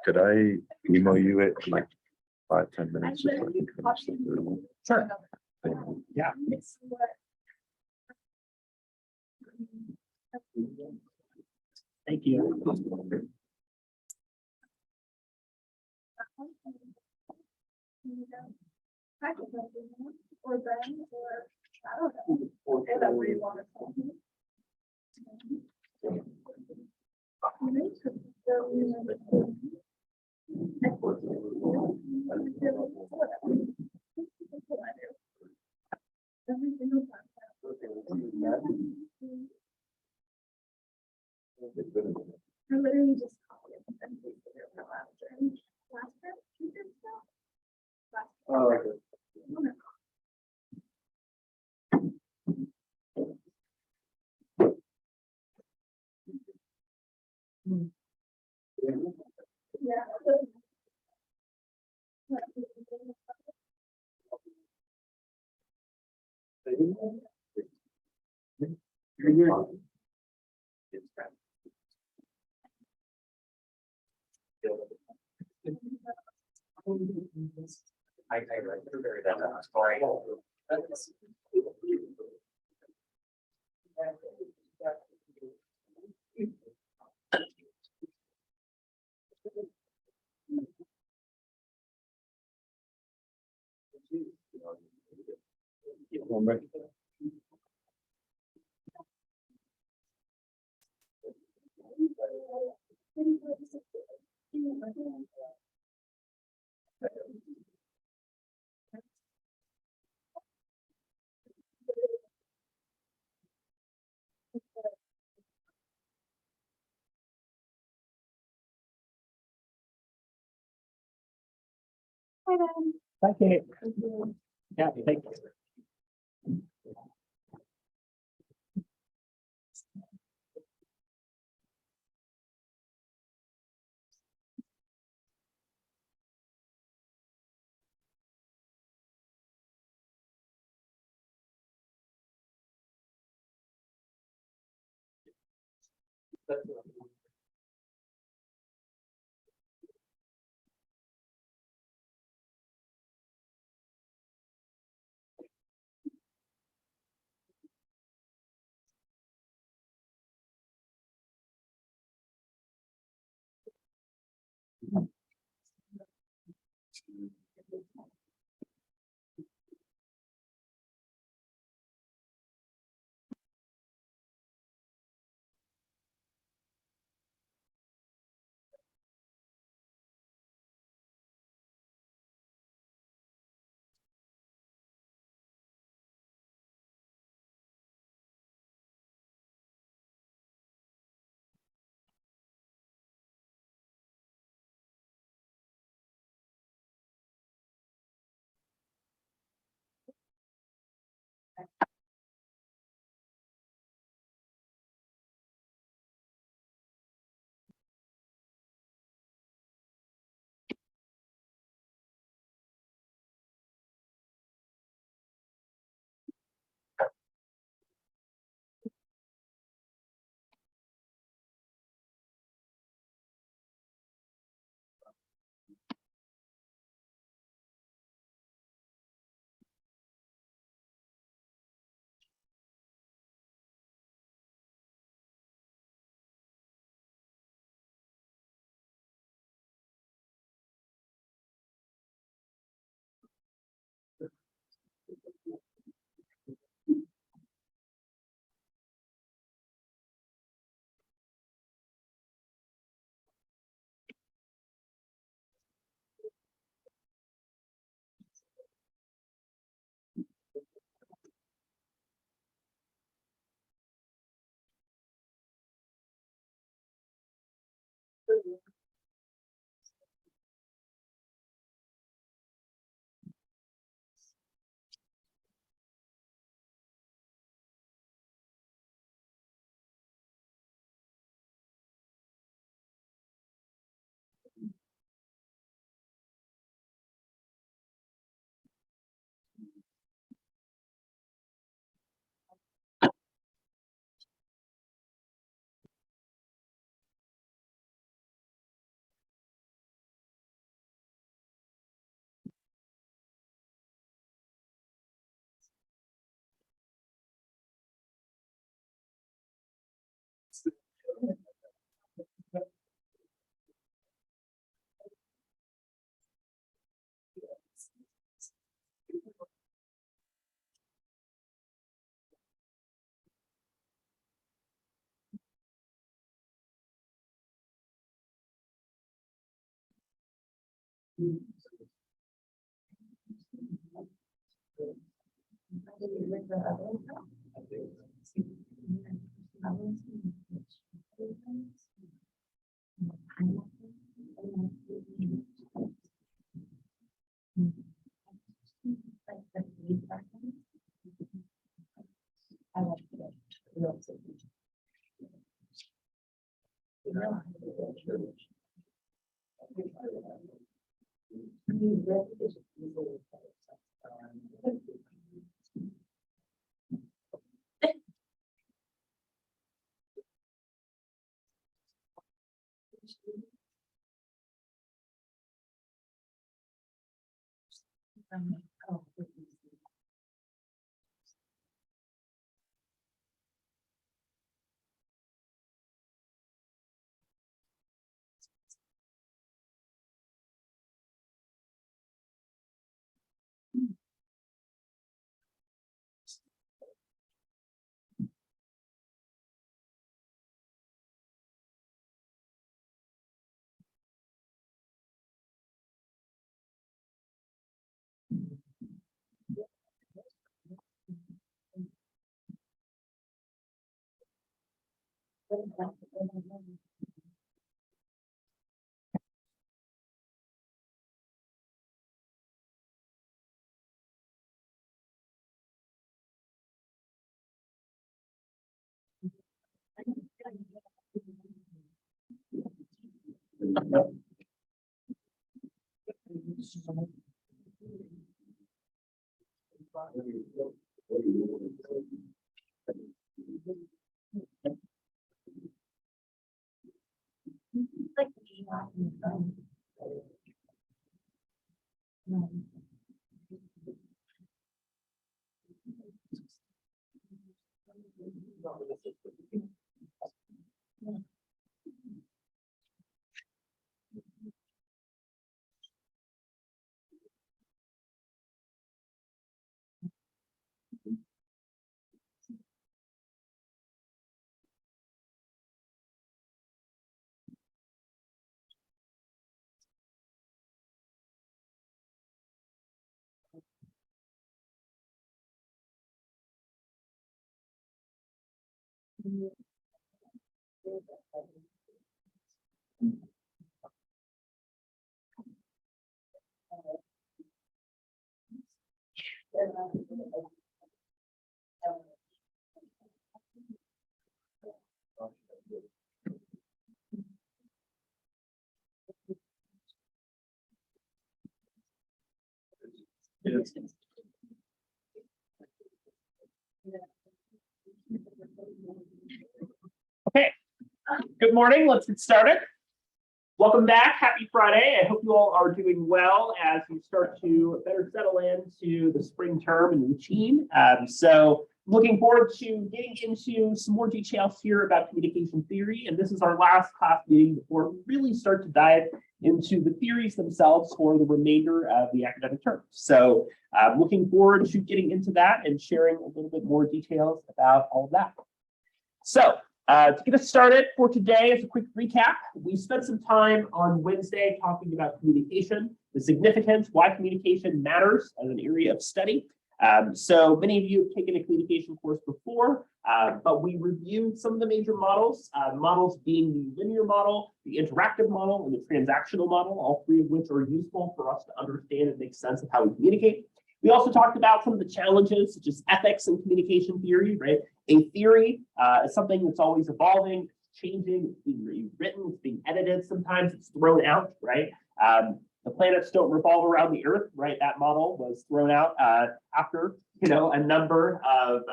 Could I email you it in like 5-10 minutes? Just so I can finish the third one? Sure. Thank you. Yeah. Thank you. Or Ben, or I don't know. Whatever you want to Every single time. I literally just called it and pasted it for last term. Last term, 2 terms ago. Last term. Oh, okay. Yeah. I read through that story. Thank you. Yeah, thank you. Okay, good morning. Let's get started. Welcome back. Happy Friday. I hope you all are doing well as you start to better settle into the spring term and routine. So looking forward to getting into some more details here about communication theory. And this is our last class meeting before we really start to dive into the theories themselves for the remainder of the academic term. So looking forward to getting into that and sharing a little bit more details about all of that. So to get us started for today, as a quick recap, we spent some time on Wednesday talking about communication, the significance, why communication matters as an area of study. So many of you have taken a communication course before, but we reviewed some of the major models, models being the linear model, the interactive model, and the transactional model, all three of which are useful for us to understand and make sense of how we communicate. We also talked about some of the challenges, such as ethics and communication theory, right? A theory is something that's always evolving, it's changing, it's being rewritten, it's being edited, sometimes it's thrown out, right? The planets don't revolve around the Earth, right? That model was thrown out after, a number of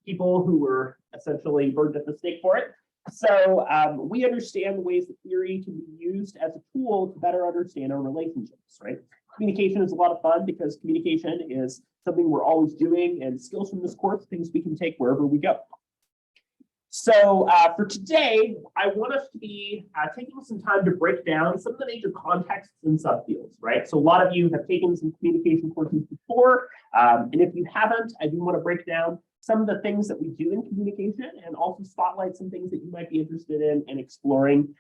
people who were essentially burned at the stake for it. So we understand the ways that theory can be used as a tool to better understand our relationships, right? Communication is a lot of fun because communication is something we're always doing, and skills from this course, things we can take wherever we go. So for today, I want us to be taking some time to break down some of the major contexts and subfields, right? So a lot of you have taken some communication courses before, and if you haven't, I do want to break down some of the things that we do in communication and also spotlight some things that you might be interested in and exploring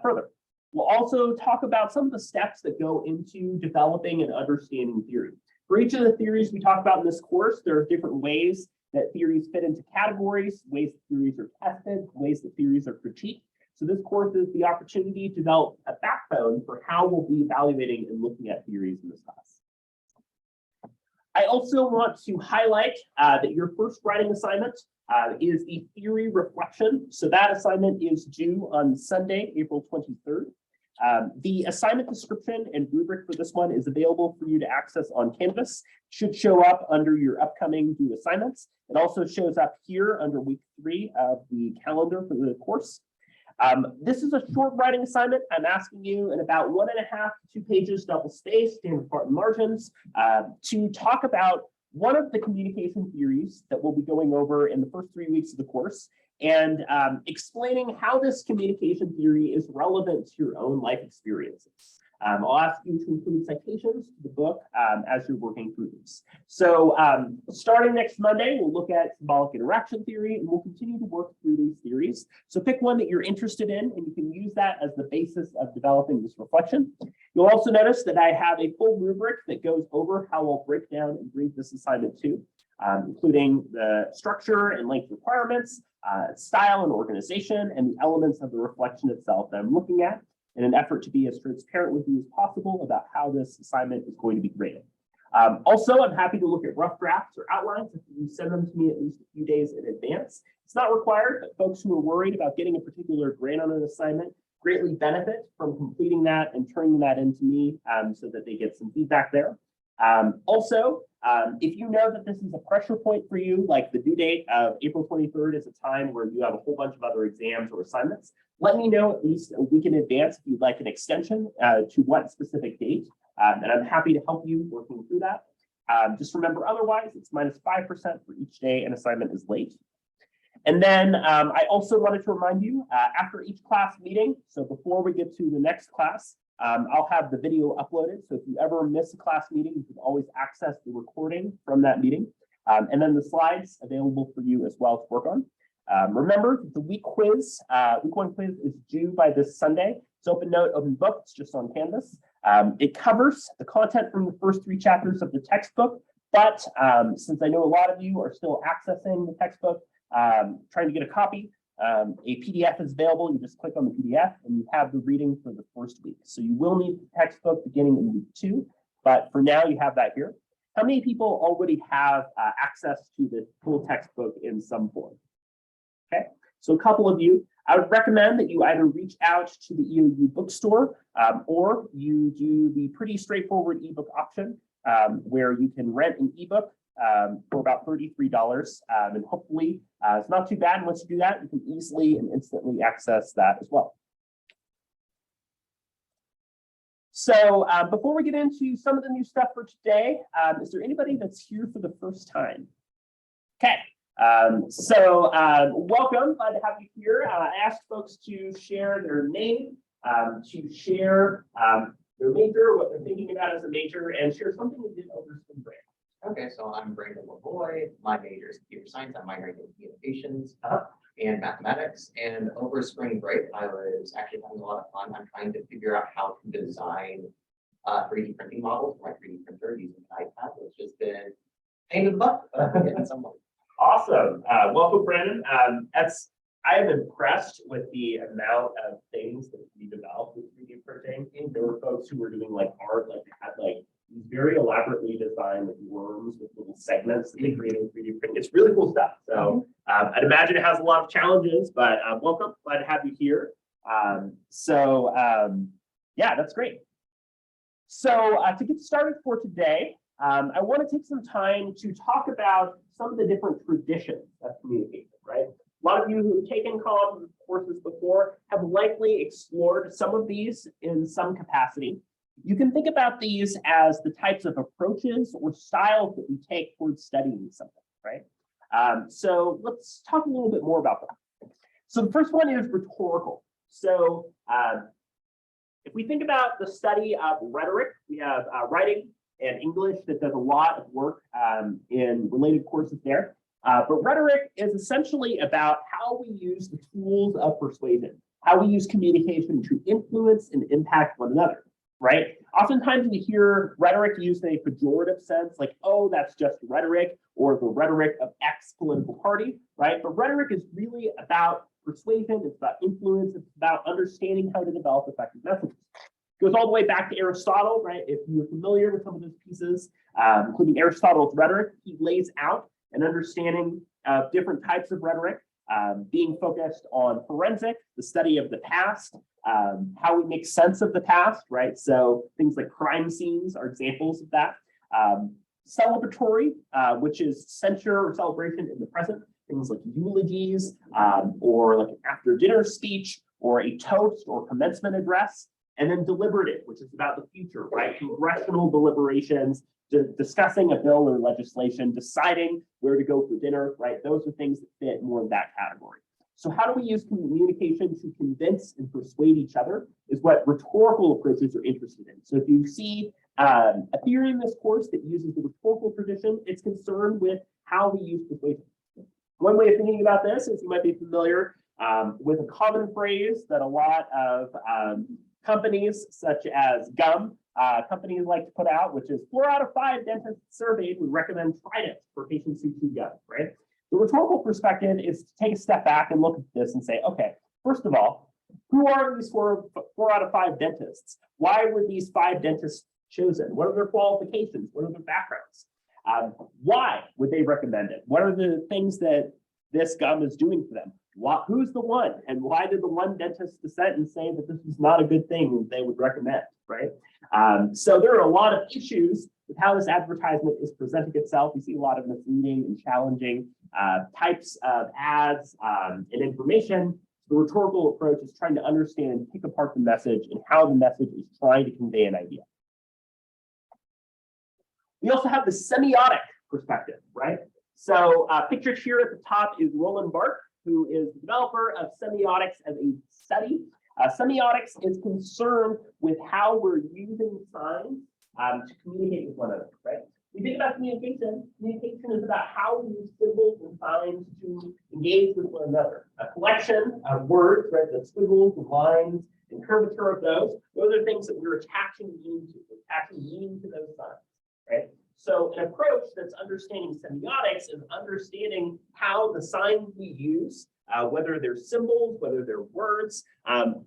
further. We'll also talk about some of the steps that go into developing and understanding theory. For each of the theories we talk about in this course, there are different ways that theories fit into categories, ways that theories are tested, ways that theories are critiqued. So this course is the opportunity to develop a backbone for how we'll be evaluating and looking at theories in this class. I also want to highlight that your first writing assignment is the theory reflection. So that assignment is due on Sunday, April 23rd. The assignment description and rubric for this one is available for you to access on Canvas. Should show up under your upcoming due assignments. It also shows up here under week 3 of the calendar for the course. This is a short writing assignment. I'm asking you in about 1.5 to 2 pages, double spaced, standard Barton margins, to talk about one of the communication theories that we'll be going over in the first 3 weeks of the course, and explaining how this communication theory is relevant to your own life experiences. I'll ask you to include citations to the book as you're working through these. So starting next Monday, we'll look at symbolic interaction theory, and we'll continue to work through these theories. So pick one that you're interested in, and you can use that as the basis of developing this reflection. You'll also notice that I have a full rubric that goes over how I'll break down and grade this assignment too, including the structure and length requirements, style and organization, and the elements of the reflection itself that I'm looking at, in an effort to be as transparent with you as possible about how this assignment is going to be graded. Also, I'm happy to look at rough drafts or outlines if you send them to me at least a few days in advance. It's not required, but folks who are worried about getting a particular grade on an assignment greatly benefit from completing that and turning that into me so that they get some feedback there. Also, if you know that this is a pressure point for you, like the due date of April 23rd is a time where you have a whole bunch of other exams or assignments, let me know at least a week in advance if you'd like an extension to what specific date, and I'm happy to help you working through that. Just remember, otherwise, it's -5% for each day an assignment is late. And then I also wanted to remind you, after each class meeting, so before we get to the next class, I'll have the video uploaded. So if you ever miss a class meeting, you can always access the recording from that meeting. And then the slides available for you as well to work on. Remember, the week 1 quiz is due by this Sunday. It's open note, open book, it's just on Canvas. It covers the content from the first 3 chapters of the textbook. But since I know a lot of you are still accessing the textbook, trying to get a copy, a PDF is available. You just click on the PDF and you have the reading for the first week. So you will need the textbook beginning in week 2, but for now you have that here. How many people already have access to the full textbook in some form? Okay, so a couple of you. I would recommend that you either reach out to the EOU bookstore or you do the pretty straightforward ebook option where you can rent an ebook for about $33, and hopefully it's not too bad. Once you do that, you can easily and instantly access that as well. So before we get into some of the new stuff for today, is there anybody that's here for the first time? Okay, welcome, glad to have you here. I asked folks to share their name, to share their major, what they're thinking about as a major, and share something they did over spring break. Okay, so I'm Brandon Lavoy. My major is computer science. I'm minoring in communications and mathematics. And over spring break, I was actually having a lot of fun. I'm trying to figure out how to design 3D printing models for my 3D printer using an iPad, which has been a pain in the butt. Awesome. Welcome, Brandon. I am impressed with the amount of things that we developed with 3D printing. And there were folks who were doing like art, like they had like these very elaborately designed like, worms with little segments that they created in 3D printing. It's really cool stuff. So I'd imagine it has a lot of challenges, but welcome. Glad to have you here. Yeah, that's great. So to get started for today, I want to take some time to talk about some of the different traditions of communication, right? A lot of you who have taken courses before have likely explored some of these in some capacity. You can think about these as the types of approaches or styles that we take towards studying something, right? So let's talk a little bit more about them. So the first one is rhetorical. So if we think about the study of rhetoric, we have writing and English that does a lot of work in related courses there. But rhetoric is essentially about how we use the tools of persuasion, how we use communication to influence and impact one another, right? Oftentimes we hear rhetoric used in a pejorative sense, like, oh, that's just rhetoric, or the rhetoric of X political party, right? But rhetoric is really about persuasion, it's about influence, it's about understanding how to develop effective messages. It goes all the way back to Aristotle, right? If you're familiar with some of those pieces, including Aristotle's rhetoric, he lays out an understanding of different types of rhetoric, being focused on forensic, the study of the past, how we make sense of the past, right? So things like crime scenes are examples of that. Celebratory, which is censure or celebration in the present, things like eulogies, or like an after dinner speech, or a toast or commencement address. And then deliberative, which is about the future, right? Congressional deliberations, discussing a bill or legislation, deciding where to go for dinner, right? Those are things that fit more in that category. So how do we use communication to convince and persuade each other is what rhetorical approaches are interested in. So if you see a theory in this course that uses the rhetorical tradition, it's concerned with how we use persuasion. One way of thinking about this is you might be familiar with a common phrase that a lot of companies such as gum companies like to put out, which is 4 out of 5 dentists surveyed would recommend Trident for patients who chew gum, right? The rhetorical perspective is to take a step back and look at this and say, okay, first of all, who are these four out of 5 dentists? Why were these 5 dentists chosen? What are their qualifications? What are their backgrounds? Why would they recommend it? What are the things that this gum is doing for them? Who's the one? And why did the one dentist dissent and say that this is not a good thing they would recommend, right? So there are a lot of issues with how this advertisement is presenting itself. We see a lot of misleading and challenging types of ads and information. The rhetorical approach is trying to understand and pick apart the message and how the message is trying to convey an idea. We also have the semiotic perspective, right? So pictured here at the top is Roland Barthes, who is the developer of semiotics as a study. Semiotics is concerned with how we're using signs to communicate with one another, right? We think about communication. Communication is about how we use symbols and signs to engage with one another. A collection of words, right? The squiggles, the lines, and curvature of those are things that we're attaching meaning to those signs, right? So an approach that's understanding semiotics is understanding how the signs we use, whether they're symbols, whether they're words,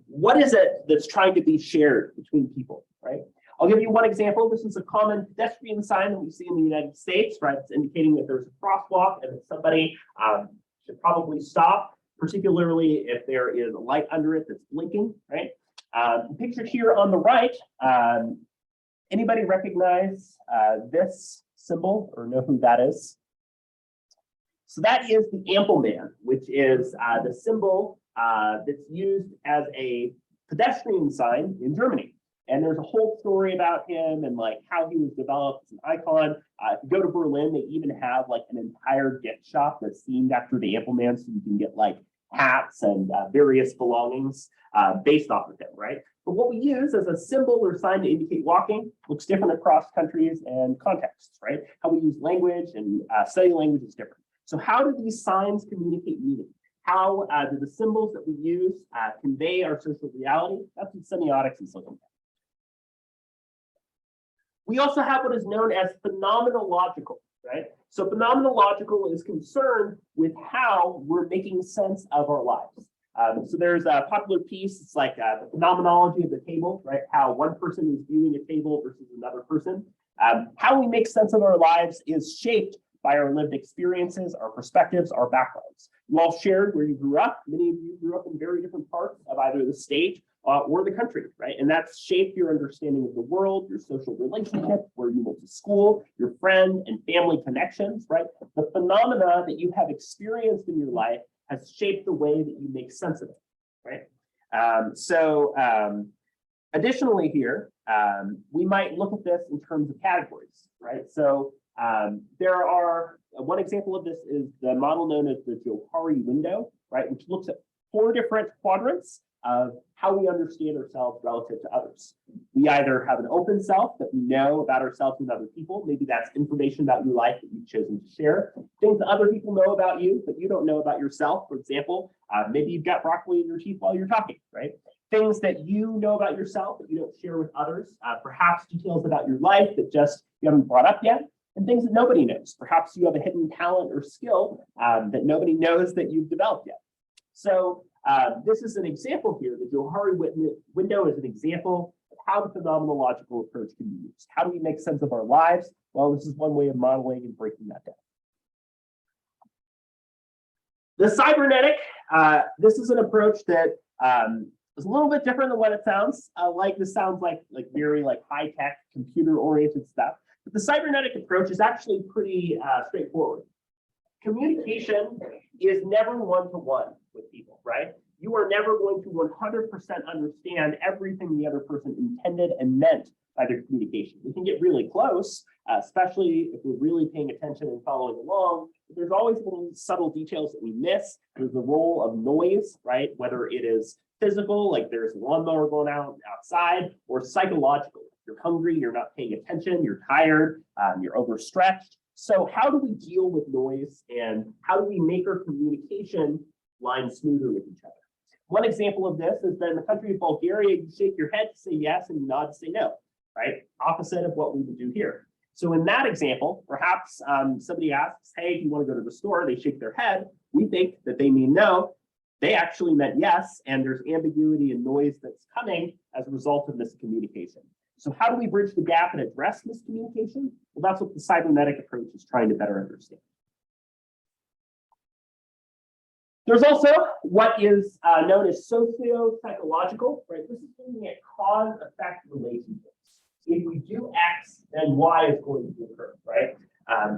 what is it that's trying to be shared between people, right? I'll give you one example. This is a common pedestrian sign that we see in the United States, right? It's indicating that there's a crosswalk and that somebody should probably stop, particularly if there is a light under it that's blinking, right? Pictured here on the right, anybody recognize this symbol or know who that is? So that is the Ampelmann, which is the symbol that's used as a pedestrian sign in Germany. And there's a whole story about him and like how he was developed as an icon. If you go to Berlin, they even have like an entire gift shop that's themed after the Ampelmann, so you can get like hats and various belongings based off of him, right? But what we use as a symbol or sign to indicate walking looks different across countries and contexts, right? How we use language and study language is different. So how do these signs communicate meaning? How do the symbols that we use convey our social reality? That's what semiotics is looking at. We also have what is known as phenomenological, right? So phenomenological is concerned with how we're making sense of our lives. So there's a popular piece, it's like the phenomenology of the table, right? How one person is viewing a table versus another person. How we make sense of our lives is shaped by our lived experiences, our perspectives, our backgrounds. You all shared where you grew up. Many of you grew up in very different parts of either the state or the country, right? And that's shaped your understanding of the world, your social relationships, where you went to school, your friend and family connections, right? The phenomena that you have experienced in your life has shaped the way that you make sense of it, right? Additionally here, we might look at this in terms of categories, right? So there are, one example of this is the model known as the Johari window, right? Which looks at 4 different quadrants of how we understand ourselves relative to others. We either have an open self that we know about ourselves and other people. Maybe that's information about your life that you've chosen to share. Things that other people know about you, but you don't know about yourself. For example, maybe you've got broccoli in your teeth while you're talking, right? Things that you know about yourself that you don't share with others. Perhaps details about your life that just you haven't brought up yet. And things that nobody knows. Perhaps you have a hidden talent or skill that nobody knows that you've developed yet. So this is an example here. The Johari window is an example of how the phenomenological approach can be used. How do we make sense of our lives? Well, this is one way of modeling and breaking that down. The cybernetic, this is an approach that is a little bit different than what it sounds like. This sounds like very high-tech, computer-oriented stuff. But the cybernetic approach is actually pretty straightforward. Communication is never one-to-one with people, right? You are never going to 100% understand everything the other person intended and meant by their communication. We can get really close, especially if we're really paying attention and following along. But there's always little subtle details that we miss. There's the role of noise, right? Whether it is physical, like there's a lawnmower going outside, or psychological. You're hungry, you're not paying attention, you're tired, you're overstretched. So how do we deal with noise, and how do we make our communication line smoother with each other? One example of this is that in the country of Bulgaria, you shake your head to say yes and you nod to say no, right? Opposite of what we would do here. So in that example, perhaps somebody asks, hey, do you want to go to the store? They shake their head. We think that they mean no. They actually meant yes, and there's ambiguity and noise that's coming as a result of miscommunication. So how do we bridge the gap and address miscommunication? Well, that's what the cybernetic approach is trying to better understand. There's also what is known as socio-psychological, right? This is looking at cause-effect relationships. If we do X, then Y is going to occur, right?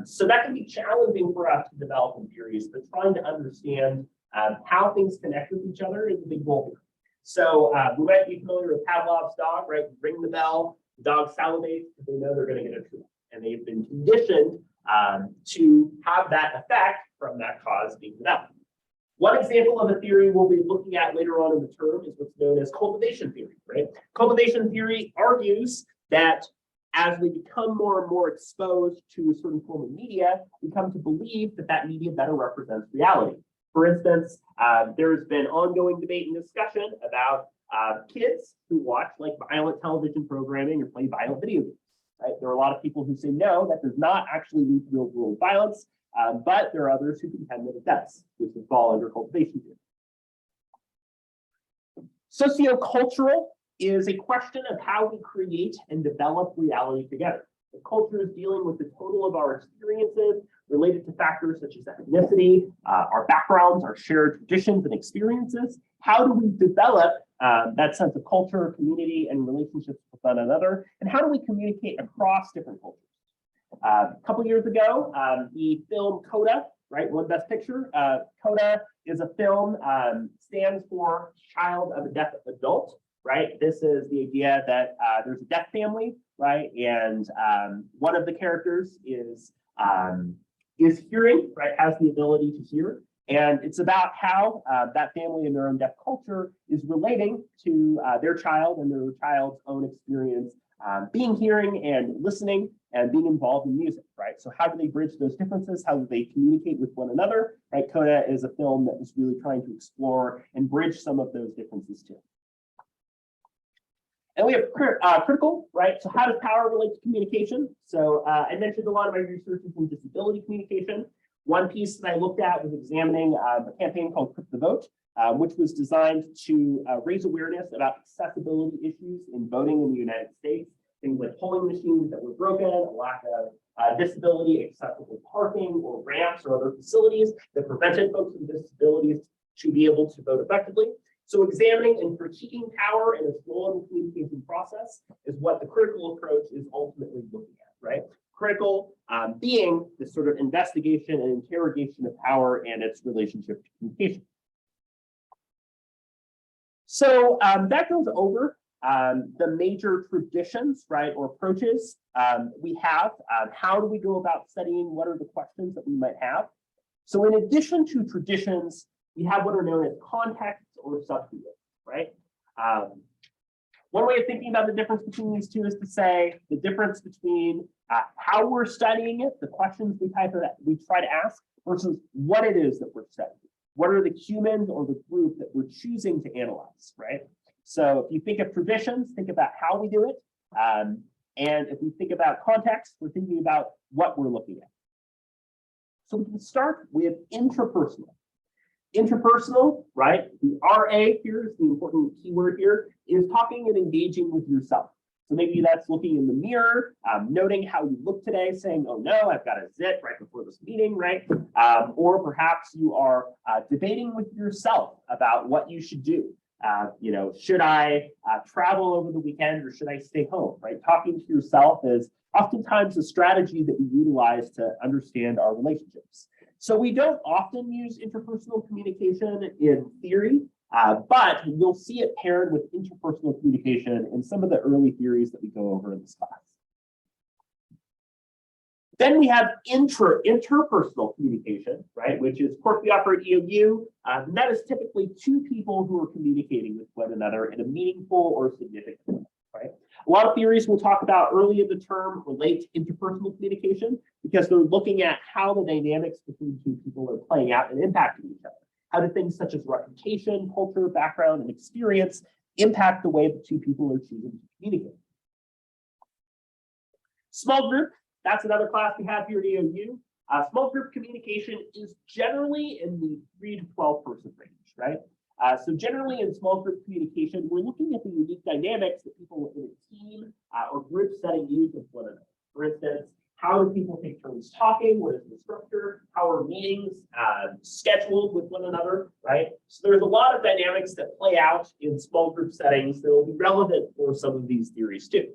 So that can be challenging for us to develop in theories, but trying to understand how things connect with each other is a big goal here. So we might be familiar with Pavlov's dog, right? You ring the bell, the dog salivates because they know they're going to get a treat. And they've been conditioned to have that effect from that cause being developed. One example of a theory we'll be looking at later on in the term is what's known as cultivation theory, right? Cultivation theory argues that as we become more and more exposed to a certain form of media, we come to believe that that media better represents reality. For instance, there has been ongoing debate and discussion about kids who watch violent television programming or play violent video games. Right? There are a lot of people who say no, that does not actually lead to real world violence, but there are others who contend that it does, which would fall under cultivation theory. Sociocultural is a question of how we create and develop reality together. The culture is dealing with the total of our experiences related to factors such as ethnicity, our backgrounds, our shared traditions and experiences. How do we develop that sense of culture, community, and relationships with one another? And how do we communicate across different cultures? A couple years ago, the film Coda, right, won Best Picture. Coda is a film, stands for Child of a Deaf Adult, right? This is the idea that there's a deaf family, right? And one of the characters is hearing, right, has the ability to hear. And it's about how that family and their own deaf culture is relating to their child and their child's own experience being hearing and listening and being involved in music, right? So how do they bridge those differences? How do they communicate with one another, right? Coda is a film that was really trying to explore and bridge some of those differences too. And we have critical, right? So how does power relate to communication? So I mentioned a lot of my research is in disability communication. One piece that I looked at was examining a campaign called Click the Vote, which was designed to raise awareness about accessibility issues in voting in the United States. Things like polling machines that were broken, a lack of disability accessible parking or ramps or other facilities that prevented folks with disabilities to be able to vote effectively. So examining and critiquing power and its role in the communication process is what the critical approach is ultimately looking at, right? Critical being this sort of investigation and interrogation of power and its relationship to communication. So that goes over the major traditions, right, or approaches we have. How do we go about studying? What are the questions that we might have? So in addition to traditions we have what are known as contexts or subfields, right? One way of thinking about the difference between these two is to say the difference between how we're studying it, the questions we try to ask, versus what it is that we're studying. What are the humans or the group that we're choosing to analyze, right? So if you think of traditions, think about how we do it. And if we think about context, we're thinking about what we're looking at. So we can start with interpersonal. Interpersonal, right? The RA here is the important keyword here, is talking and engaging with yourself. So maybe that's looking in the mirror, noting how you look today, saying, oh no, I've got a zit right before this meeting, right? Or perhaps you are debating with yourself about what you should do. Should I travel over the weekend or should I stay home, right? Talking to yourself is oftentimes a strategy that we utilize to understand our relationships. So we don't often use interpersonal communication in theory, but you'll see it paired with interpersonal communication in some of the early theories that we go over in this class. Then we have interpersonal communication, right, which is, of course, we offer at EOU, and that is typically two people who are communicating with one another in a meaningful or significant way, right? A lot of theories we'll talk about early in the term relate to interpersonal communication because they're looking at how the dynamics between two people are playing out and impacting each other. How do things such as reputation, culture, background, and experience impact the way that two people are choosing to communicate? Small group, that's another class we have here at EOU. Small group communication is generally in the 3 to 12 person range, right? So generally in small group communication, we're looking at the unique dynamics that people in a team or group setting use with one another. For instance, how do people take turns talking? What is the structure? How are meetings scheduled with one another, right? So there's a lot of dynamics that play out in small group settings that will be relevant for some of these theories too.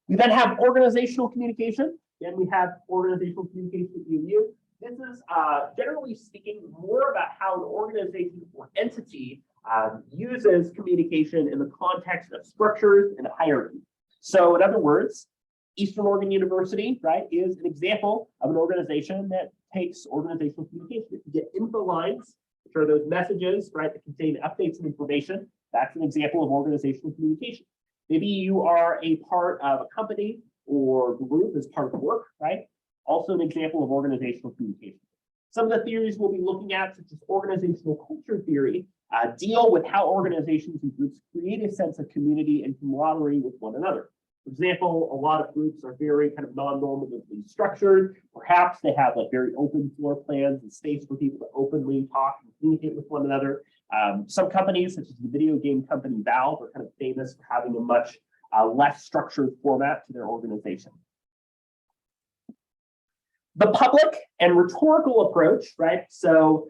We then have organizational communication. Then we have organizational communication at EOU. This is generally speaking more about how an organization or entity uses communication in the context of structures and hierarchy. So in other words, Eastern Oregon University, right, is an example of an organization that takes organizational communication. If you get info lines, which are those messages, right, that contain updates and information, that's an example of organizational communication. Maybe you are a part of a company or group as part of the work, right? Also an example of organizational communication. Some of the theories we'll be looking at, such as organizational culture theory, deal with how organizations and groups create a sense of community and camaraderie with one another. For example, a lot of groups are very kind of non-normatively structured. Perhaps they have like very open floor plans and space for people to openly talk and communicate with one another. Some companies, such as the video game company Valve, are kind of famous for having a much less structured format to their organization. The public and rhetorical approach, right? So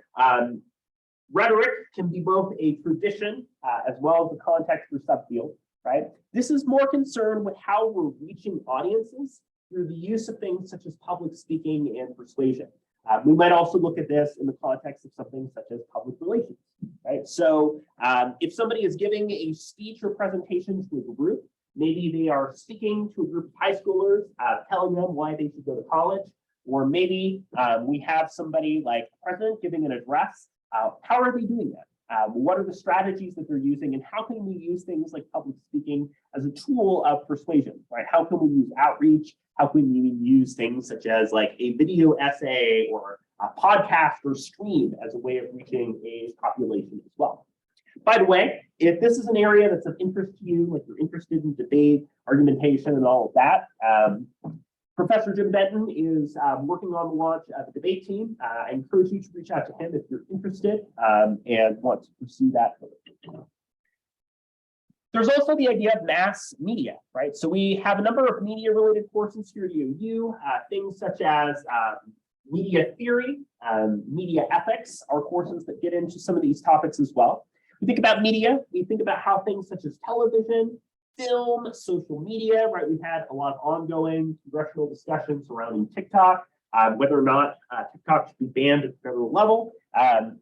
rhetoric can be both a tradition as well as a context or subfield, right? This is more concerned with how we're reaching audiences through the use of things such as public speaking and persuasion. We might also look at this in the context of something such as public relations, right? So if somebody is giving a speech or presentation to a group, maybe they are speaking to a group of high schoolers, telling them why they should go to college, or maybe we have somebody like the president giving an address. How are they doing that? What are the strategies that they're using, and how can we use things like public speaking as a tool of persuasion, right? How can we use outreach? How can we use things such as like a video essay or a podcast or stream as a way of reaching a population as well? By the way, if this is an area that's of interest to you, like you're interested in debate, argumentation, and all of that, Professor Jim Benton is working on the launch of a debate team. I encourage you to reach out to him if you're interested and want to pursue that. There's also the idea of mass media, right? So we have a number of media-related courses here at EOU, things such as media theory, media ethics are courses that get into some of these topics as well. We think about media, we think about how things such as television, film, social media, right? We've had a lot of ongoing congressional discussions surrounding TikTok, whether or not TikTok should be banned at the federal level.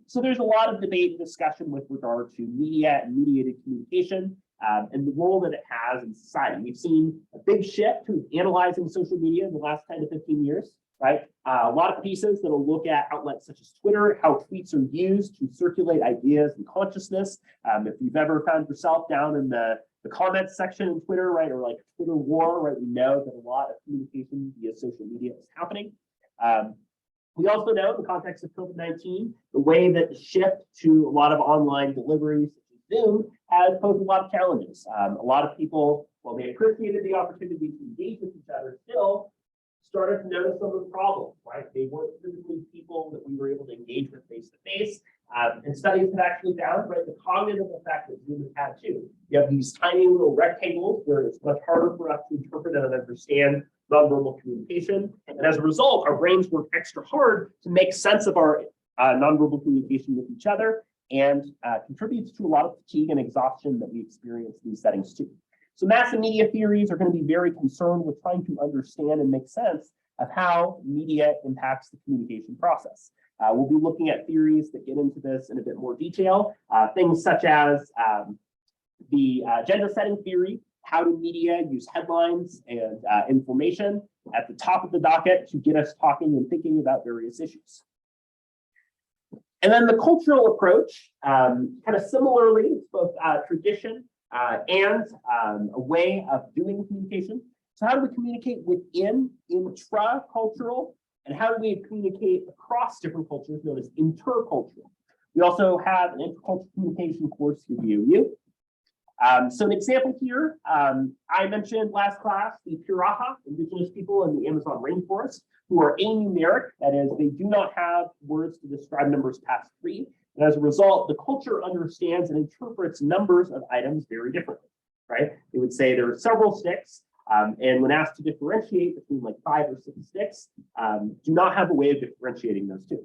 So there's a lot of debate and discussion with regard to media and mediated communication and the role that it has in society. We've seen a big shift to analyzing social media in the last 10 to 15 years. right? A lot of pieces that'll look at outlets such as Twitter, how tweets are used to circulate ideas and consciousness. If you've ever found yourself down in the comments section in Twitter, right, or like Twitter war, right, we know that a lot of communication via social media is happening. We also know in the context of COVID-19, the way that the shift to a lot of online deliveries, such as Zoom, has posed a lot of challenges. A lot of people, while they appreciated the opportunity to engage with each other, still started to notice some of the problems, right? They weren't physically people that we were able to engage with face to face. And studies have actually found, right, the cognitive effect that Zoom has had too. You have these tiny little rectangles where it's much harder for us to interpret and understand nonverbal communication. And as a result, our brains work extra hard to make sense of our nonverbal communication with each other, and contributes to a lot of fatigue and exhaustion that we experience in these settings too. So mass and media theories are going to be very concerned with trying to understand and make sense of how media impacts the communication process. We'll be looking at theories that get into this in a bit more detail, things such as the gender setting theory. How do media use headlines and information at the top of the docket to get us talking and thinking about various issues? And then the cultural approach, kind of similarly, it's both tradition and a way of doing communication. So how do we communicate within intra-cultural, and how do we communicate across different cultures, known as intercultural? We also have an intercultural communication course here at UU. So an example here, I mentioned last class, the Piraha, indigenous people in the Amazon rainforest, who are anumeric, that is, they do not have words to describe numbers past 3. And as a result, the culture understands and interprets numbers of items very differently, right? They would say there are several sticks, and when asked to differentiate between like 5 or 6 sticks, do not have a way of differentiating those two.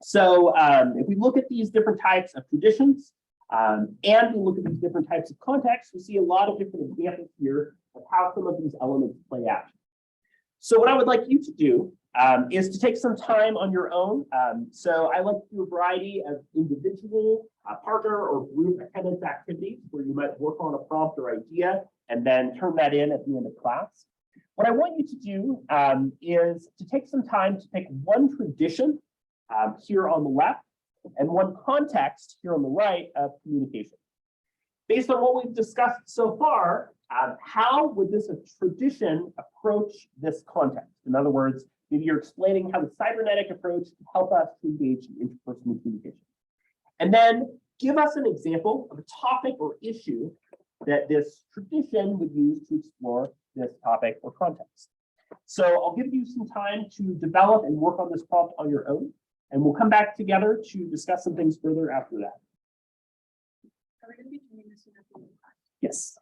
So if we look at these different types of traditions, and we look at these different types of contexts, we see a lot of different examples here of how some of these elements play out. So what I would like you to do is to take some time on your own. So I like to do a variety of individual, partner, or group attendance activities where you might work on a prompt or idea and then turn that in at the end of class. What I want you to do is to take some time to pick one tradition here on the left and one context here on the right of communication. Based on what we've discussed so far, how would this tradition approach this context? In other words, maybe you're explaining how the cybernetic approach can help us to engage in interpersonal communication. And then give us an example of a topic or issue that this tradition would use to explore this topic or context. So I'll give you some time to develop and work on this prompt on your own, and we'll come back together to discuss some things further after that. Are we going to be doing this in a class? Yes.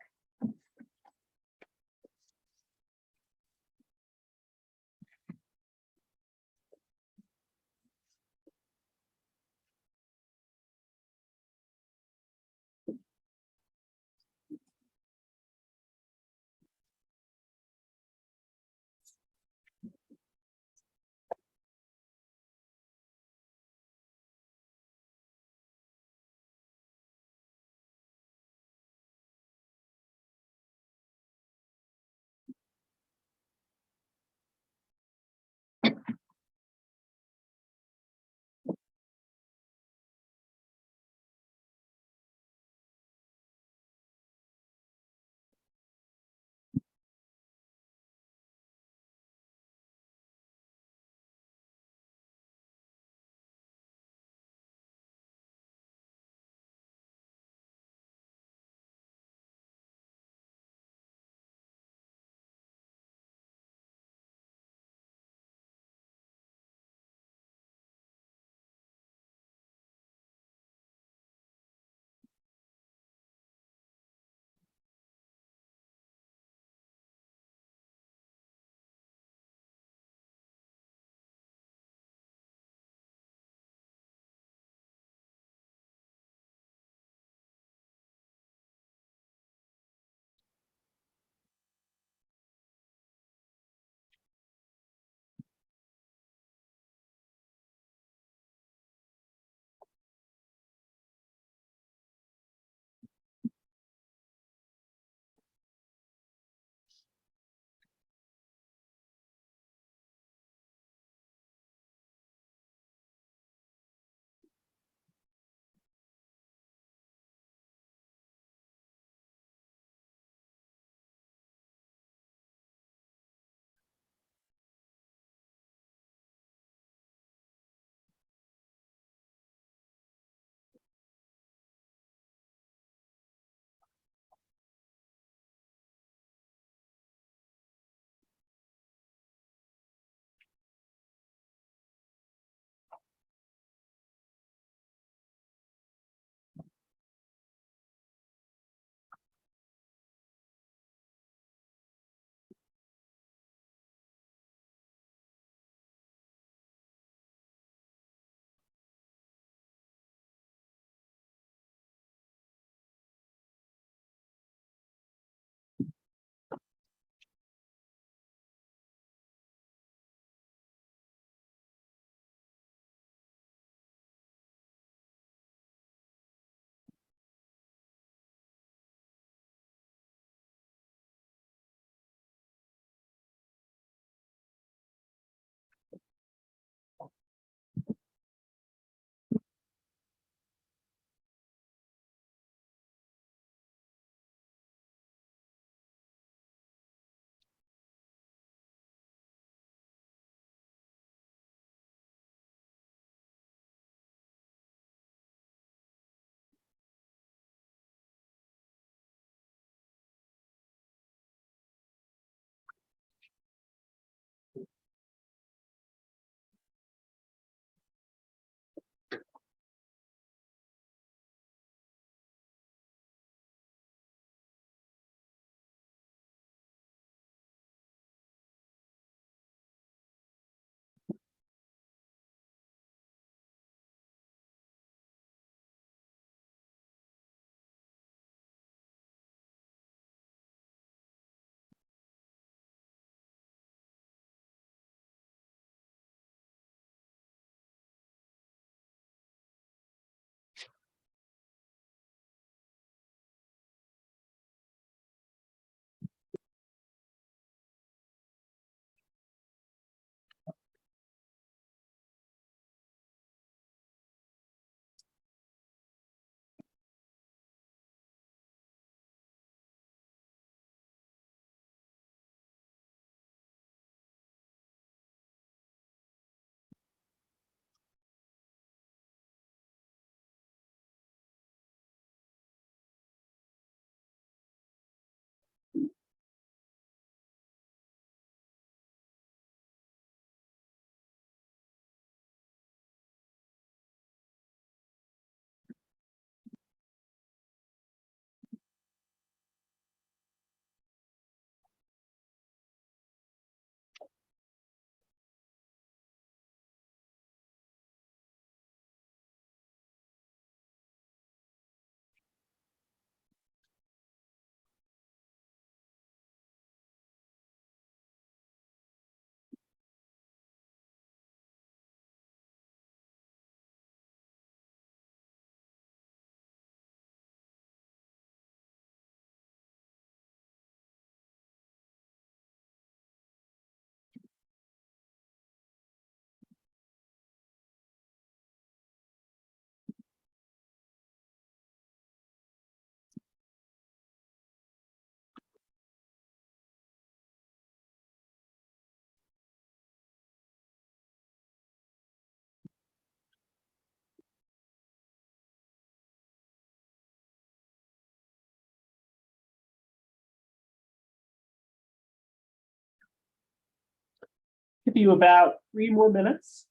Give you about 3 more minutes.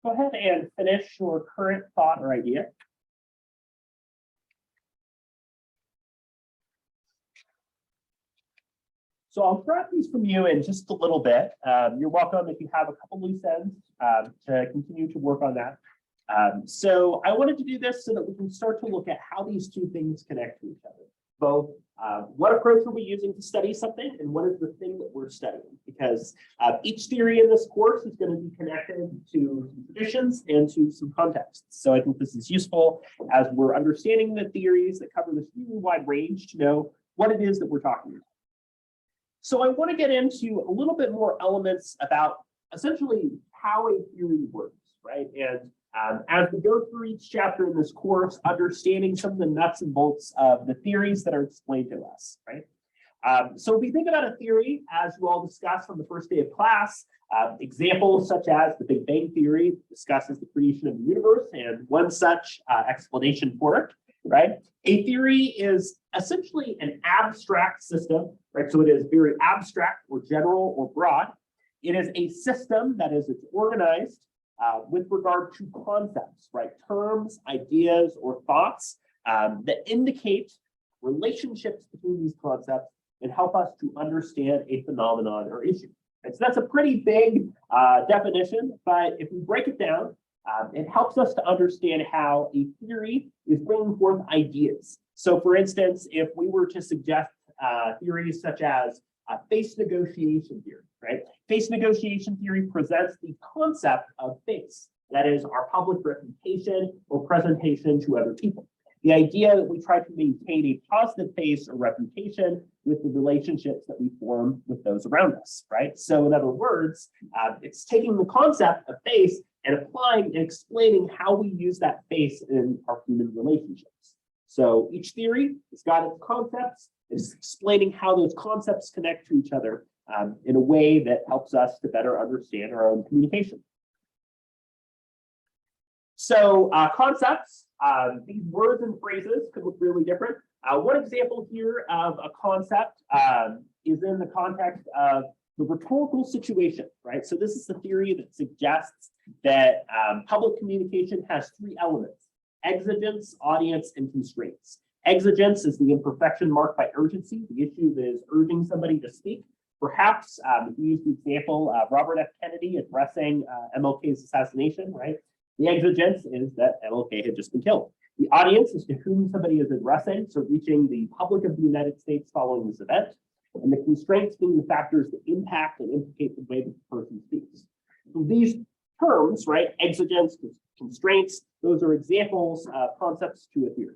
Go ahead and finish your current thought or idea. So I'll grab these from you in just a little bit. You're welcome if you have a couple loose ends to continue to work on that. So I wanted to do this so that we can start to look at how these two things connect to each other. Both what approach are we using to study something and what is the thing that we're studying? Because each theory in this course is going to be connected to some traditions and to some contexts. So I think this is useful as we're understanding the theories that cover this really wide range to know what it is that we're talking about. So I want to get into a little bit more elements about essentially how a theory works, right? And as we go through each chapter in this course, understanding some of the nuts and bolts of the theories that are explained to us, right? So if we think about a theory, as you all discussed on the first day of class, examples such as the Big Bang Theory discusses the creation of the universe and one such explanation for it, right? A theory is essentially an abstract system, right? So it is very abstract or general or broad. It is a system that is organized with regard to concepts, right? Terms, ideas, or thoughts that indicate relationships between these concepts and help us to understand a phenomenon or issue. And so that's a pretty big definition, but if we break it down, it helps us to understand how a theory is bringing forth ideas. So for instance, if we were to suggest theories such as face negotiation theory, right? Face negotiation theory presents the concept of face, that is our public reputation or presentation to other people. The idea that we try to maintain a positive face or reputation with the relationships that we form with those around us, right? So in other words, it's taking the concept of face and applying and explaining how we use that face in our human relationships. So each theory has got its concepts. It's explaining how those concepts connect to each other in a way that helps us to better understand our own communication. So concepts, these words and phrases could look really different. One example here of a concept is in the context of the rhetorical situation, right? So this is the theory that suggests that public communication has 3 elements: exigence, audience, and constraints. Exigence is the imperfection marked by urgency, the issue that is urging somebody to speak. Perhaps if we use the example of Robert F. Kennedy addressing MLK's assassination, right? The exigence is that MLK had just been killed. The audience is to whom somebody is addressing, so reaching the public of the United States following this event, and the constraints being the factors that impact and implicate the way that the person speaks. So these terms, right, exigence, constraints, those are examples, concepts to a theory.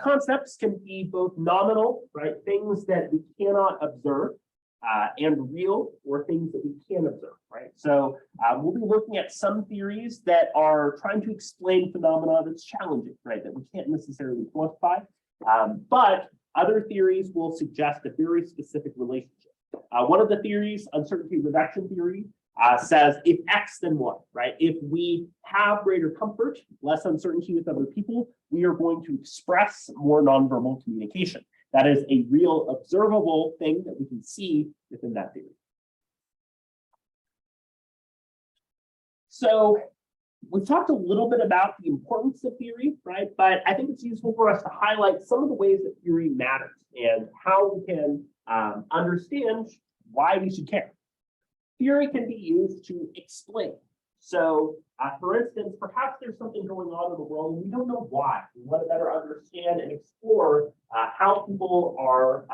Concepts can be both nominal, right, things that we cannot observe, and real, or things that we can observe, right? So we'll be looking at some theories that are trying to explain phenomena that's challenging, right, that we can't necessarily quantify, but other theories will suggest a very specific relationship. One of the theories, uncertainty reduction theory, says if X, then Y, right? If we have greater comfort, less uncertainty with other people, we are going to express more nonverbal communication. That is a real observable thing that we can see within that theory. So we've talked a little bit about the importance of theory, right? But I think it's useful for us to highlight some of the ways that theory matters and how we can understand why we should care. Theory can be used to explain. So, for instance, perhaps there's something going on in the world and we don't know why. We want to better understand and explore how people are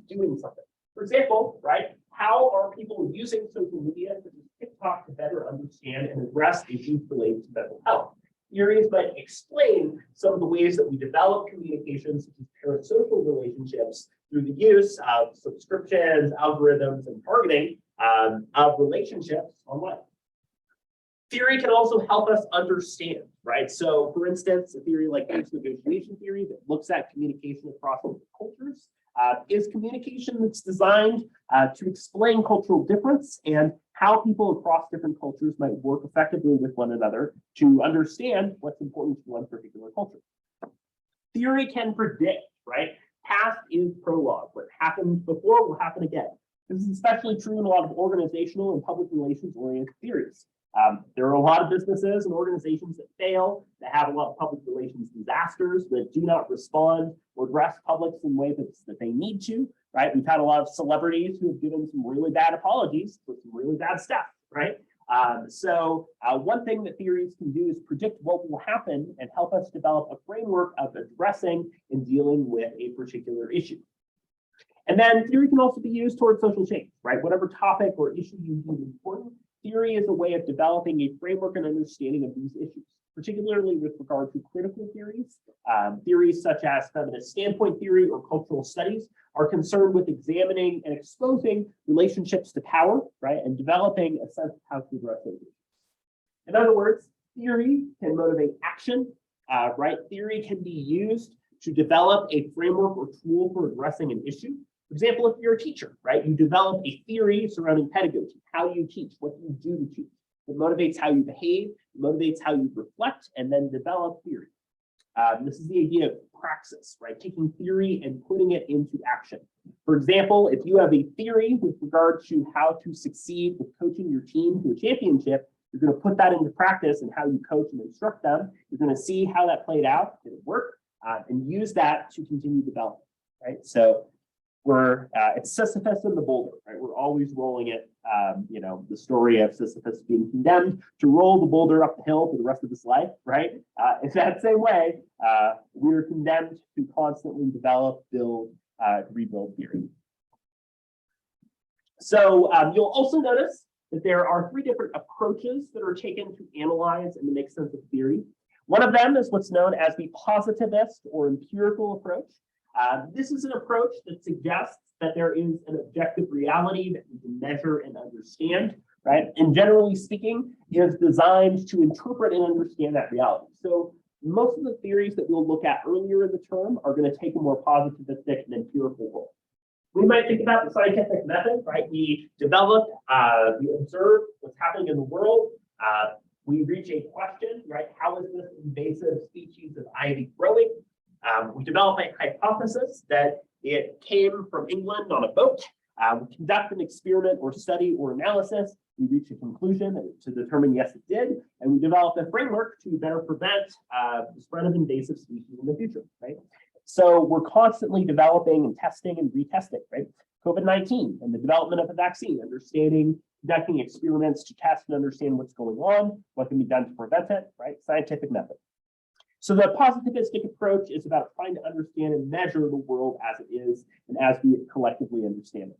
doing something. For example, right, how are people using social media such as TikTok to better understand and address issues related to mental health? Theories might explain some of the ways that we develop communications, such as parasocial relationships, through the use of subscriptions, algorithms, and targeting of relationships online. Theory can also help us understand, right? So, for instance, a theory like mixed negotiation theory that looks at communication across different cultures is communication that's designed to explain cultural difference and how people across different cultures might work effectively with one another to understand what's important to one particular culture. Theory can predict, right? Past is prologue. What happened before will happen again. This is especially true in a lot of organizational and public relations oriented theories. There are a lot of businesses and organizations that fail, that have a lot of public relations disasters, that do not respond or address publics in ways that they need to, right? We've had a lot of celebrities who have given some really bad apologies for some really bad stuff, right? So one thing that theories can do is predict what will happen and help us develop a framework of addressing and dealing with a particular issue. And then theory can also be used towards social change, right? Whatever topic or issue you deem important, theory is a way of developing a framework and understanding of these issues, particularly with regard to critical theories. Theories such as feminist standpoint theory or cultural studies are concerned with examining and exposing relationships to power, right? And developing a sense of how to address those issues. In other words, theory can motivate action, right? Theory can be used to develop a framework or tool for addressing an issue. For example, if you're a teacher, right, you develop a theory surrounding pedagogy, how you teach, what you do to teach. It motivates how you behave, it motivates how you reflect, and then develop theory. This is the idea of praxis, right? Taking theory and putting it into action. For example, if you have a theory with regard to how to succeed with coaching your team to a championship, you're going to put that into practice and how you coach and instruct them. You're going to see how that played out, did it work, and use that to continue development, right? So it's Sisyphus and the boulder, right? We're always rolling it. The story of Sisyphus being condemned to roll the boulder up the hill for the rest of his life, right? In that same way, we're condemned to constantly develop, build, rebuild theory. So you'll also notice that there are 3 different approaches that are taken to analyze and to make sense of theory. One of them is what's known as the positivist or empirical approach. This is an approach that suggests that there is an objective reality that we can measure and understand, right? And generally speaking, is designed to interpret and understand that reality. So most of the theories that we'll look at earlier in the term are going to take a more positivistic and empirical role. We might think about the scientific method, right? We develop, we observe what's happening in the world. We reach a question, right? How is this invasive species of ivy growing? We develop a hypothesis that it came from England on a boat. We conduct an experiment or study or analysis. We reach a conclusion to determine, yes, it did. And we develop a framework to better prevent the spread of invasive species in the future, right? So we're constantly developing and testing and retesting, right? COVID-19 and the development of a vaccine, conducting experiments to test and understand what's going on, what can be done to prevent it, right? Scientific method. So the positivistic approach is about trying to understand and measure the world as it is and as we collectively understand it.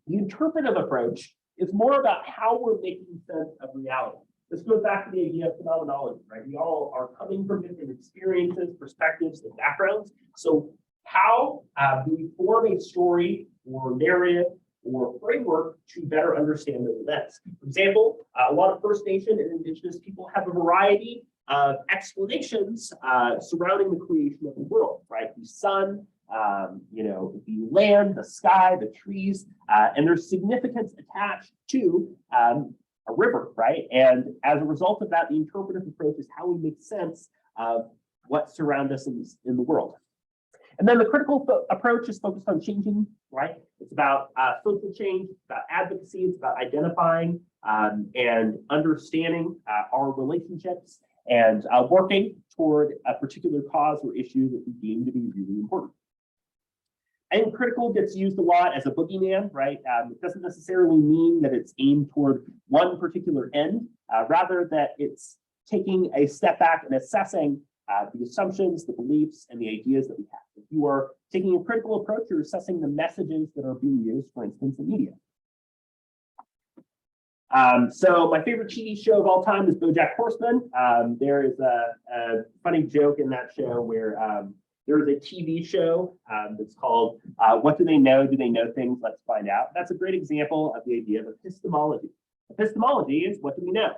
The interpretive approach is more about how we're making sense of reality. This goes back to the idea of phenomenology, right? We all are coming from different experiences, perspectives, and backgrounds. So how do we form a story or narrative or framework to better understand those events? For example, a lot of First Nation and Indigenous people have a variety of explanations surrounding the creation of the world, right? The sun, the land, the sky, the trees, and there's significance attached to a river, right? And as a result of that, the interpretive approach is how we make sense of what surrounds us in the world. And then the critical approach is focused on changing, right? It's about social change, it's about advocacy, it's about identifying and understanding our relationships and working toward a particular cause or issue that we deem to be really important. And critical gets used a lot as a boogeyman, right? It doesn't necessarily mean that it's aimed toward one particular end, rather that it's taking a step back and assessing the assumptions, the beliefs, and the ideas that we have. If you are taking a critical approach, you're assessing the messages that are being used, for instance, in media. So my favorite TV show of all time is BoJack Horseman. There is a funny joke in that show where there is a TV show that's called What Do They Know? Do They Know Things? Let's Find Out. That's a great example of the idea of epistemology. Epistemology is what do we know?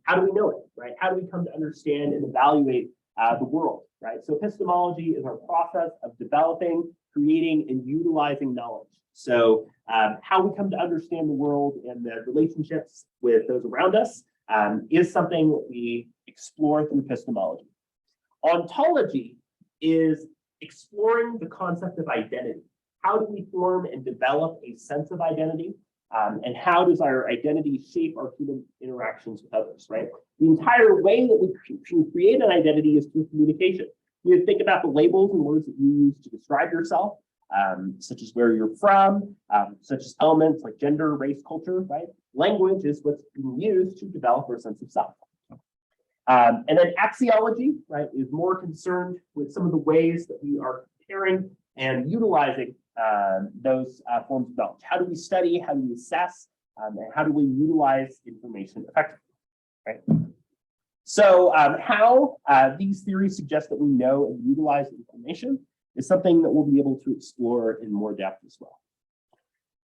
How do we know it, right? How do we come to understand and evaluate the world, right? So epistemology is our process of developing, creating, and utilizing knowledge. So how we come to understand the world and the relationships with those around us is something that we explore through epistemology. Ontology is exploring the concept of identity. How do we form and develop a sense of identity? And how does our identity shape our human interactions with others, right? The entire way that we can create an identity is through communication. You think about the labels and words that you use to describe yourself, such as where you're from, such as elements like gender, race, culture, right? Language is what's being used to develop our sense of self. And then axiology, right, is more concerned with some of the ways that we are comparing and utilizing those forms of knowledge. How do we study? How do we assess? And how do we utilize information effectively, right? So how these theories suggest that we know and utilize information is something that we'll be able to explore in more depth as well,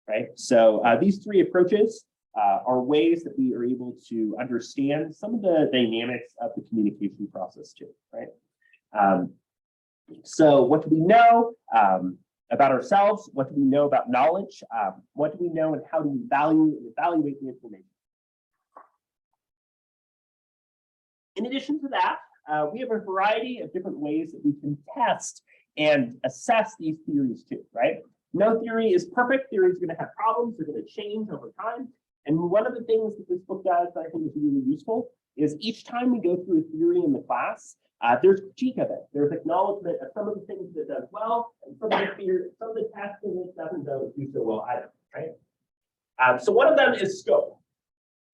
right? So these three approaches are ways that we are able to understand some of the dynamics of the communication process too, right? So what do we know about ourselves? What do we know about knowledge? What do we know and how do we value and evaluate the information? In addition to that, we have a variety of different ways that we can test and assess these theories too, right? No theory is perfect. Theory is going to have problems. They're going to change over time. And one of the things that this book does that I think is really useful is each time we go through a theory in the class, there's critique of it. There's acknowledgement of some of the things that it does well, and some of the tasks that it doesn't do so well either, right? So one of them is scope.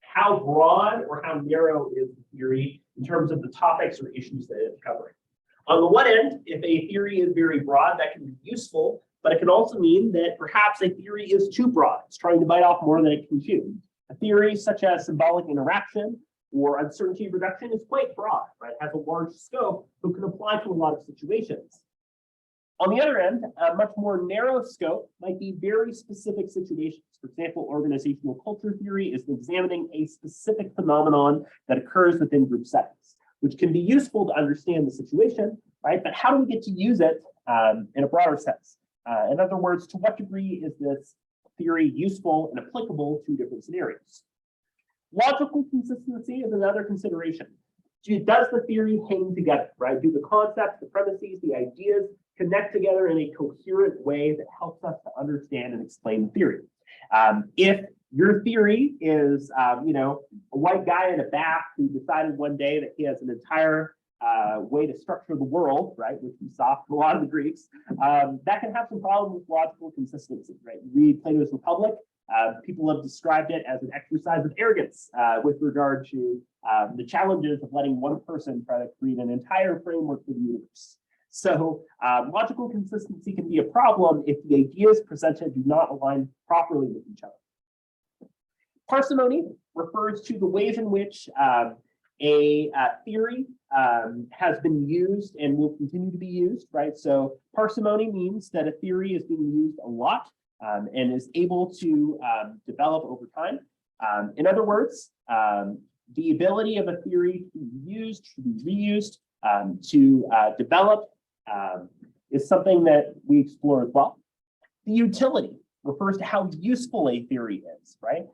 How broad or how narrow is the theory in terms of the topics or issues that it's covering? On the one end, if a theory is very broad, that can be useful, but it can also mean that perhaps a theory is too broad. It's trying to bite off more than it can chew. A theory such as symbolic interaction or uncertainty reduction is quite broad, right? It has a large scope, so can apply to a lot of situations. On the other end, a much more narrow scope might be very specific situations. For example, organizational culture theory is examining a specific phenomenon that occurs within group settings, which can be useful to understand the situation, right? But how do we get to use it in a broader sense? In other words, to what degree is this theory useful and applicable to different scenarios? Logical consistency is another consideration. Does the theory hang together, right? Do the concepts, the premises, the ideas connect together in a coherent way that helps us to understand and explain the theory? If your theory is, a white guy in a bath who decided one day that he has an entire way to structure the world, right, which we saw from a lot of the Greeks, that can have some problems with logical consistency, right? Read Plato's Republic. People have described it as an exercise of arrogance with regard to the challenges of letting one person try to create an entire framework for the universe. So logical consistency can be a problem if the ideas presented do not align properly with each other. Parsimony refers to the ways in which a theory has been used and will continue to be used, right? So parsimony means that a theory is being used a lot and is able to develop over time. In other words, the ability of a theory to be used, to be reused, to develop is something that we explore as well. The utility refers to how useful a theory is, right?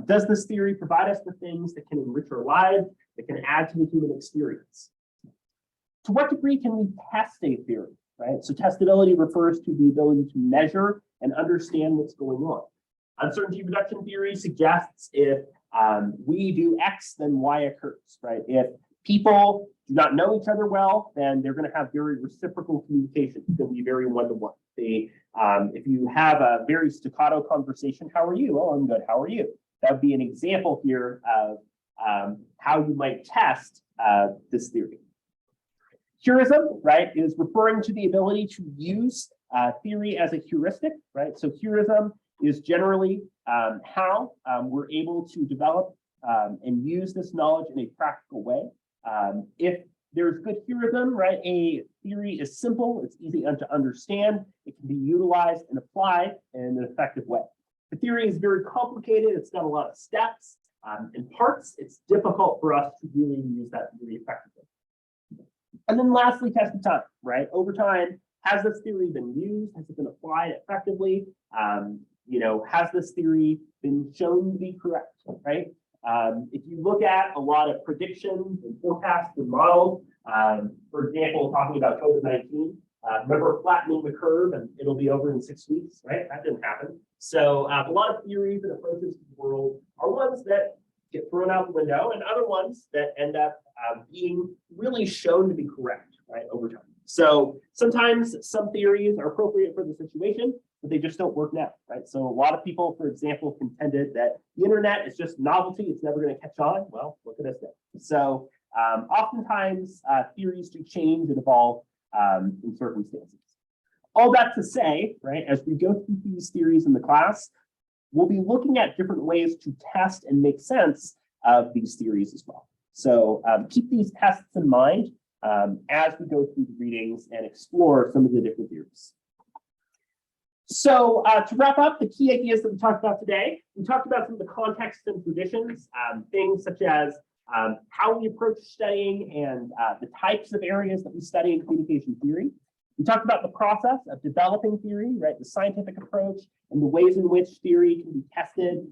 Does this theory provide us with things that can enrich our lives, that can add to the human experience? To what degree can we test a theory, right? So testability refers to the ability to measure and understand what's going on. Uncertainty reduction theory suggests if we do X, then Y occurs, right? If people do not know each other well, then they're going to have very reciprocal communication. It's going to be very one-to-one. If you have a very staccato conversation, how are you? Oh, I'm good. How are you? That would be an example here of how you might test this theory. Heurism, right, is referring to the ability to use theory as a heuristic, right? So heurism is generally how we're able to develop and use this knowledge in a practical way. If there's good heurism, right, a theory is simple, it's easy to understand, it can be utilized and applied in an effective way. The theory is very complicated, it's got a lot of steps and parts, it's difficult for us to really use that theory effectively. And then lastly, test of time, right? Over time, has this theory been used? Has it been applied effectively? Has this theory been shown to be correct, right? If you look at a lot of predictions and forecasts and models, for example, talking about COVID-19, remember flattening the curve and it'll be over in 6 weeks, right? That didn't happen. So a lot of theories and approaches to the world are ones that get thrown out the window and other ones that end up being really shown to be correct, right, over time. So sometimes some theories are appropriate for the situation, but they just don't work now, right? So a lot of people, for example, contended that the internet is just novelty, it's never going to catch on. Well, look at us now. So oftentimes theories do change and evolve in circumstances. All that to say, right, as we go through these theories in the class, we'll be looking at different ways to test and make sense of these theories as well. So keep these tests in mind as we go through the readings and explore some of the different theories. So to wrap up the key ideas that we talked about today, we talked about some of the contexts and traditions, things such as how we approach studying and the types of areas that we study in communication theory. We talked about the process of developing theory, right? The scientific approach and the ways in which theory can be tested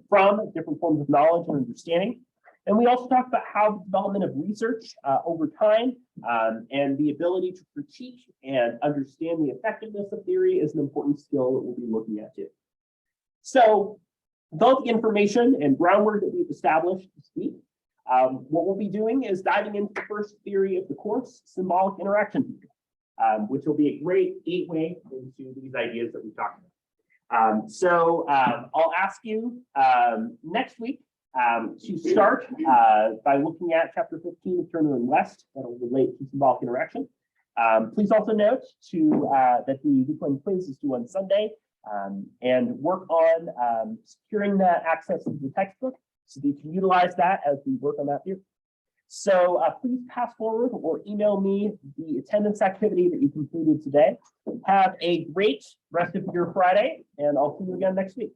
from different forms of knowledge and understanding. And we also talked about how the development of research over time and the ability to critique and understand the effectiveness of theory is an important skill that we'll be looking at too. So with all the information and groundwork that we've established this week, what we'll be doing is diving into the first theory of the course, symbolic interaction theory, which will be a great gateway into these ideas that we talked about. So I'll ask you next week to start by looking at chapter 15 of Turner and West that'll relate to symbolic interaction. Please also note that the weekend quiz is due on Sunday and work on securing that access to the textbook so that you can utilize that as we work on that theory. So please pass forward or email me the attendance activity that you completed today. Have a great rest of your Friday, and I'll see you again next week.